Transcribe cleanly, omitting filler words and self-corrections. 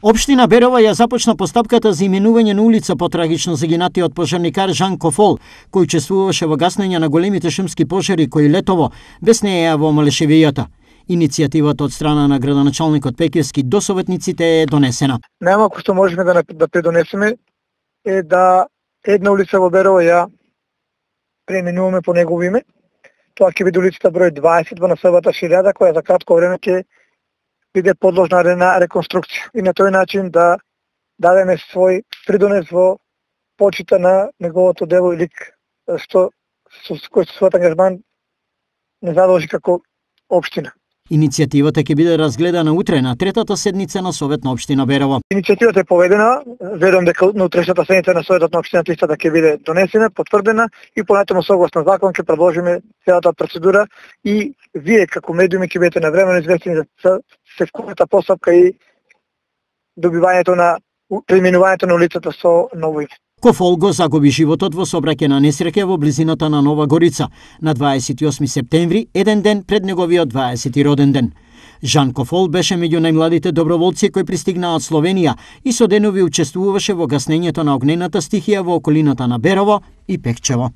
Општина Берово ја започна постапката за именување на улица по трагично загинатиот пожарникар Жан Кофол, кој учествуваше во гаснење на големите шумски пожари кои летово без неја во Малешевијата. Иницијативата од страна на градоначалникот Пекевски до советниците е донесена. Најмалку што можеме да предонесеме е да една улица во Берово ја преименуваме по негово име. Тоа ќе биде улицата број 20 во населбата Шилјада, која за кратко време ќе биде подложна на реконструкција. И на тој начин да дадеме свој придонес во почита на неговото дело и лик, што кој со својот ангажман не задолжи како општина. Иницијативата ќе биде разгледана утре на третата седница на Совет на општина Берово. Иницијативата е поведена, верувам дека на утрешната седница на Советот на општината истата ќе биде донесена, потврдена и понатаму согласно закон ќе предложиме целата процедура и вие како медиуми ќе бидете навремено известени за секојата постапка и добивањето на преименувањето на улицата со ново име. Кофол го загуби животот во сообраќајна несреќа во близината на Нова Горица на 28 септември, еден ден пред неговиот 20 роден ден. Жан Кофол беше меѓу најмладите доброволци кои пристигнаа од Словенија и со денови учествуваше во гаснењето на огнената стихија во околината на Берово и Пекчево.